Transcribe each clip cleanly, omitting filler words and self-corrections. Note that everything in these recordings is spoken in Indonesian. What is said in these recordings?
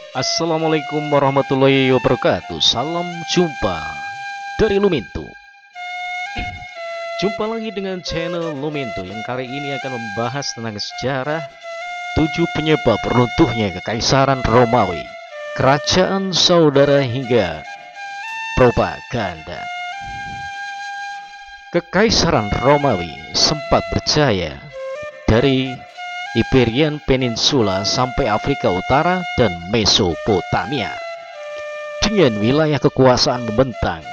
Assalamualaikum warahmatullahi wabarakatuh. Salam jumpa dari Lumintu. Jumpa lagi dengan channel Lumintu yang kali ini akan membahas tentang sejarah 7 penyebab runtuhnya Kekaisaran Romawi, kerajaan saudara hingga propaganda. Kekaisaran Romawi sempat berjaya dari Iberian Peninsula sampai Afrika Utara dan Mesopotamia, dengan wilayah kekuasaan membentang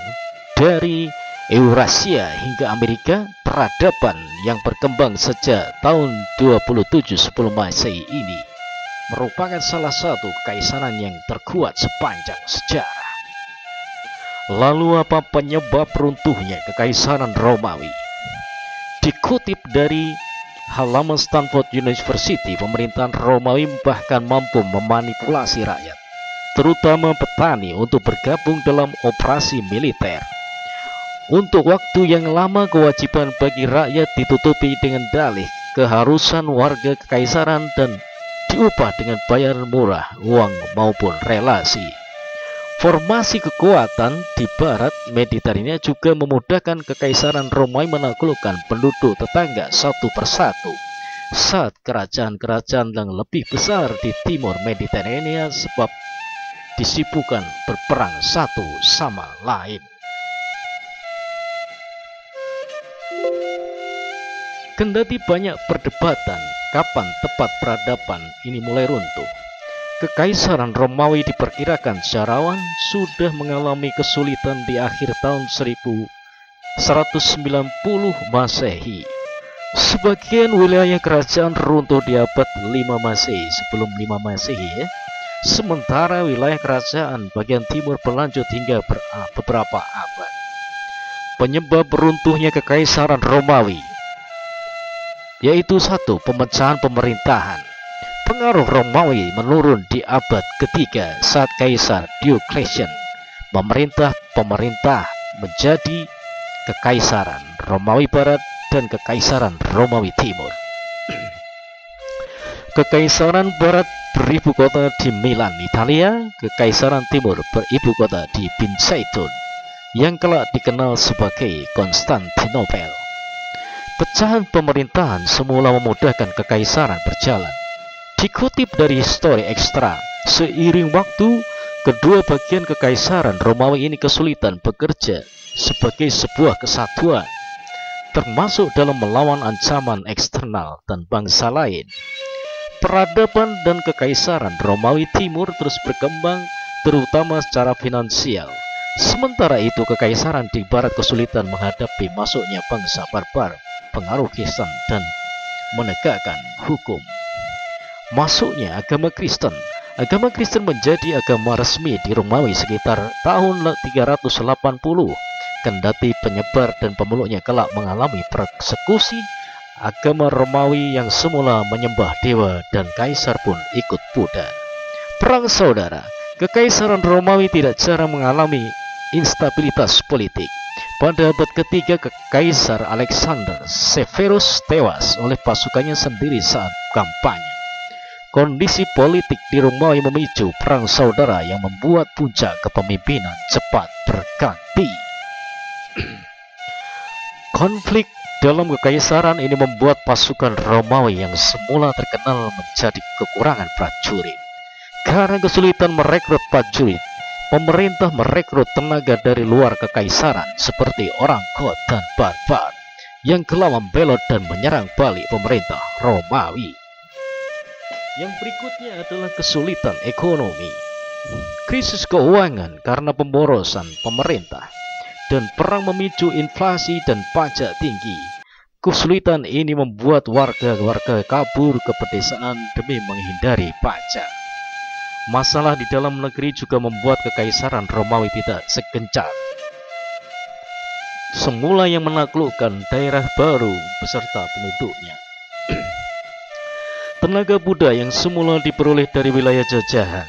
dari Eurasia hingga Amerika. Peradaban yang berkembang sejak tahun 27 sebelum Masehi ini merupakan salah satu kekaisaran yang terkuat sepanjang sejarah. Lalu apa penyebab runtuhnya Kekaisaran Romawi? Dikutip dari halaman Stanford University, pemerintahan Romawi bahkan mampu memanipulasi rakyat, terutama petani, untuk bergabung dalam operasi militer. Untuk waktu yang lama, kewajiban bagi rakyat ditutupi dengan dalih keharusan warga kekaisaran dan diupah dengan bayaran murah, uang maupun relasi. Formasi kekuatan di barat Mediterania juga memudahkan Kekaisaran Romawi menaklukkan penduduk tetangga satu persatu, saat kerajaan-kerajaan yang lebih besar di timur Mediterania sebab disibukkan berperang satu sama lain. Kendati banyak perdebatan kapan tepat peradaban ini mulai runtuh, Kekaisaran Romawi diperkirakan sejarawan sudah mengalami kesulitan di akhir tahun 1190 Masehi. Sebagian wilayah kerajaan runtuh di abad 5 Masehi, sebelum 5 Masehi ya. Sementara wilayah kerajaan bagian timur berlanjut hingga beberapa abad. Penyebab runtuhnya Kekaisaran Romawi yaitu: 1. Pemecahan pemerintahan. Pengaruh Romawi menurun di abad ketiga saat Kaisar Diocletian memerintah menjadi Kekaisaran Romawi Barat dan Kekaisaran Romawi Timur. Kekaisaran Barat beribu kota di Milan, Italia. Kekaisaran Timur beribu kota di Binzaitun, yang kelak dikenal sebagai Konstantinopel. Pecahan pemerintahan semula memudahkan kekaisaran berjalan. Dikutip dari History Extra, seiring waktu, kedua bagian Kekaisaran Romawi ini kesulitan bekerja sebagai sebuah kesatuan, termasuk dalam melawan ancaman eksternal dan bangsa lain. Peradaban dan Kekaisaran Romawi Timur terus berkembang, terutama secara finansial. Sementara itu, Kekaisaran di Barat kesulitan menghadapi masuknya bangsa barbar, pengaruh Kristen, dan menegakkan hukum. Masuknya agama Kristen. Agama Kristen menjadi agama resmi di Romawi sekitar tahun 380. Kendati penyebar dan pemeluknya kelak mengalami persekusi, agama Romawi yang semula menyembah dewa dan kaisar pun ikut pudar. Perang saudara. Kekaisaran Romawi tidak jarang mengalami instabilitas politik. Pada abad ketiga, Kaisar Alexander Severus tewas oleh pasukannya sendiri saat kampanye. Kondisi politik di Romawi memicu perang saudara yang membuat puncak kepemimpinan cepat berganti. Konflik dalam kekaisaran ini membuat pasukan Romawi yang semula terkenal menjadi kekurangan prajurit. Karena kesulitan merekrut prajurit, pemerintah merekrut tenaga dari luar kekaisaran seperti orang Goth dan barbar yang kelak membelot dan menyerang balik pemerintah Romawi. Yang berikutnya adalah kesulitan ekonomi. Krisis keuangan karena pemborosan pemerintah dan perang memicu inflasi dan pajak tinggi. Kesulitan ini membuat warga-warga kabur ke pedesaan demi menghindari pajak. Masalah di dalam negeri juga membuat Kekaisaran Romawi tidak segencar semula yang menaklukkan daerah baru beserta penduduknya. Tenaga muda yang semula diperoleh dari wilayah jajahan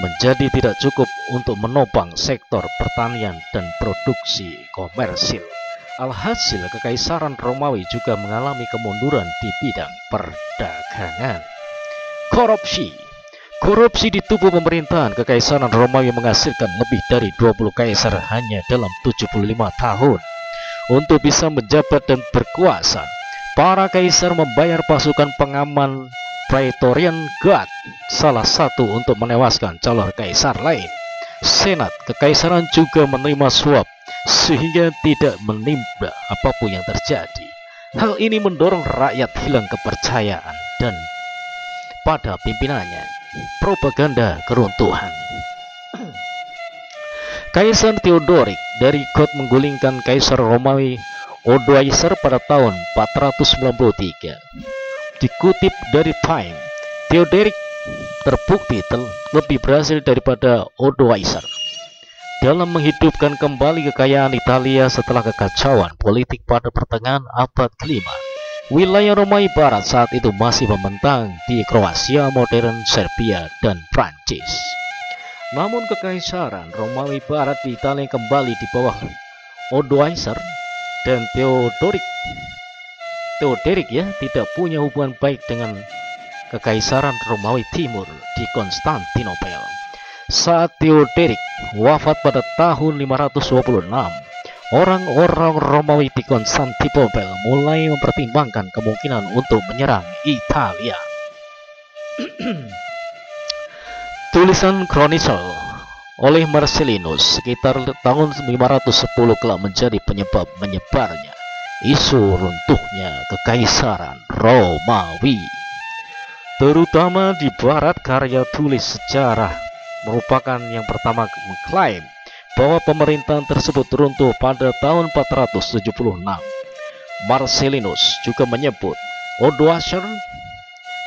menjadi tidak cukup untuk menopang sektor pertanian dan produksi komersil. Alhasil, Kekaisaran Romawi juga mengalami kemunduran di bidang perdagangan. Korupsi. Korupsi di tubuh pemerintahan Kekaisaran Romawi menghasilkan lebih dari 20 kaisar hanya dalam 75 tahun. Untuk bisa menjabat dan berkuasa, para kaisar membayar pasukan pengaman Praetorian Guard, salah satu untuk menewaskan calon kaisar lain. Senat Kekaisaran juga menerima suap sehingga tidak menimba apapun yang terjadi. Hal ini mendorong rakyat hilang kepercayaan dan pada pimpinannya. Propaganda keruntuhan. Kaisar Theodoric dari Goth menggulingkan Kaisar Romawi Odoacer pada tahun 493. Dikutip dari Time, Theodoric terbukti lebih berhasil daripada Odoacer dalam menghidupkan kembali kekayaan Italia setelah kekacauan politik pada pertengahan abad ke-5. Wilayah Romawi Barat saat itu masih membentang di Kroasia modern, Serbia, dan Prancis. Namun Kekaisaran Romawi Barat di Italia kembali di bawah Odoacer dan Theodoric tidak punya hubungan baik dengan Kekaisaran Romawi Timur di Konstantinopel. Saat Theodoric wafat pada tahun 526, orang-orang Romawi di Konstantinopel mulai mempertimbangkan kemungkinan untuk menyerang Italia. Tulisan Chronicle oleh Marcellinus sekitar tahun 510 kelak menjadi penyebab menyebarnya isu runtuhnya Kekaisaran Romawi. Terutama di Barat, karya tulis sejarah merupakan yang pertama mengklaim bahwa pemerintahan tersebut runtuh pada tahun 476. Marcellinus juga menyebut Odoacer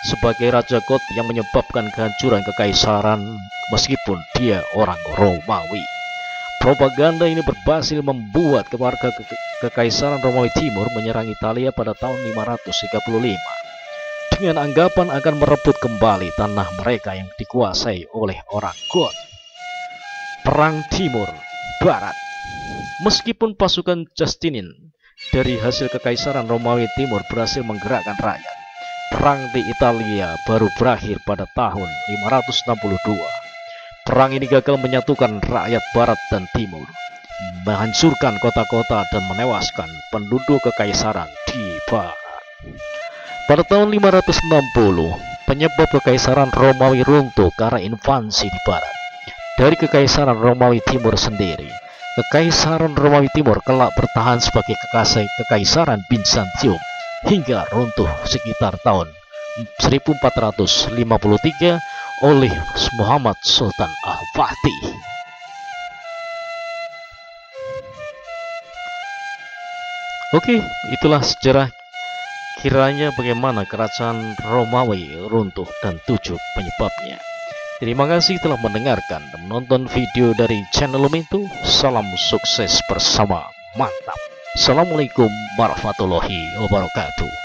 sebagai Raja Goth yang menyebabkan kehancuran kekaisaran meskipun dia orang Romawi. Propaganda ini berhasil membuat keluarga Kekaisaran Romawi Timur menyerang Italia pada tahun 535 dengan anggapan akan merebut kembali tanah mereka yang dikuasai oleh orang Goth. Perang Timur Barat. Meskipun pasukan Justinian dari hasil Kekaisaran Romawi Timur berhasil menggerakkan rakyat, perang di Italia baru berakhir pada tahun 562. Perang ini gagal menyatukan rakyat Barat dan Timur, menghancurkan kota-kota dan menewaskan penduduk Kekaisaran di Barat. Pada tahun 560, penyebab Kekaisaran Romawi runtuh karena invasi di Barat dari Kekaisaran Romawi Timur sendiri. Kekaisaran Romawi Timur kelak bertahan sebagai Kekaisaran Bizantium hingga runtuh sekitar tahun 1453 oleh Muhammad Sultan Al-Fatih. Oke, itulah sejarah kiranya bagaimana kerajaan Romawi runtuh dan 7 penyebabnya. Terima kasih telah mendengarkan dan menonton video dari channel Lumintu. Salam sukses bersama, mantap. Assalamualaikum warahmatullahi wabarakatuh.